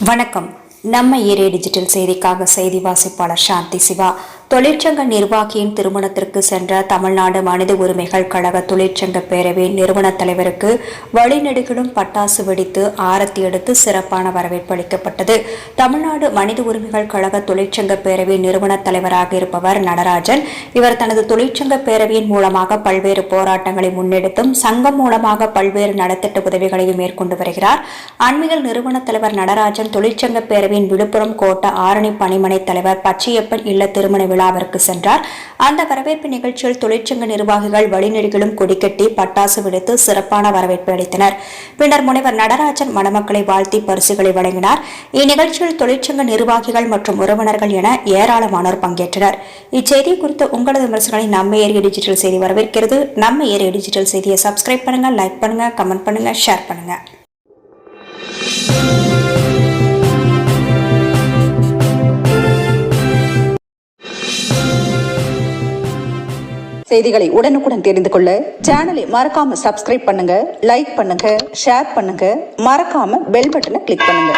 வணக்கம். நம்ம area digital செய்திக்காக செய்தி வாசிப்பாளர் சாந்தி சிவா. தொழிற்சங்க நிர்வாகியின் திருமணத்திற்கு சென்ற தமிழ்நாடு மனித உரிமைகள் கழக தொழிற்சங்க பேரவையின் நிறுவன தலைவருக்கு வழிநெடுகிலும் பட்டாசு வெடித்து ஆரத்தி எடுத்து சிறப்பான வரவேற்பு அளிக்கப்பட்டது. தமிழ்நாடு மனித உரிமைகள் கழக தொழிற்சங்க பேரவை நிறுவன தலைவராக இருப்பவர் நடராஜன். இவர் தனது தொழிற்சங்க பேரவையின் மூலமாக பல்வேறு போராட்டங்களை முன்னெடுத்தும் சங்கம் மூலமாக பல்வேறு நலத்திட்ட உதவிகளையும் மேற்கொண்டு வருகிறார். அண்மையில் நிறுவன தலைவர் நடராஜன் தொழிற்சங்க பேரவையின் விழுப்புரம் கோட்ட ஆரணி பணிமனை தலைவர் பச்சையப்பன் இல்ல திருமண விழாவிற்கு சென்றார். அந்த வரவேற்பு நிகழ்ச்சியில் தொழிற்சங்க நிர்வாகிகள் வழிநெடுகிலும் கொடிக்கட்டி பட்டாசு வெடித்து சிறப்பான வரவேற்பு அளித்தனர். பின்னர் முனைவர் நடராஜன் மணமக்களை வாழ்த்தி பரிசுகளை வழங்கினார். இந்நிகழ்ச்சியில் தொழிற்சங்க நிர்வாகிகள் மற்றும் உறவினர்கள் என ஏராளமானோர் பங்கேற்றனர். இச்செய்தி குறித்து உங்களது விமர்சனங்களை நம்ம ஏரியா டிஜிட்டல் செய்தி வரவேற்கிறது. நம்ம ஏரியா டிஜிட்டல் செய்தியை சப்ஸ்கிரைப் பண்ணுங்க, லைக் பண்ணுங்க, கமெண்ட் பண்ணுங்க, ஷேர் பண்ணுங்க. செய்திகளை உடனுக்குடன் தெரிந்து கொள்ள சேனலை மறக்காம சப்ஸ்கிரைப் பண்ணுங்க, லைக் பண்ணுங்க, ஷேர் பண்ணுங்க, மறக்காம பெல் பட்டனை கிளிக் பண்ணுங்க.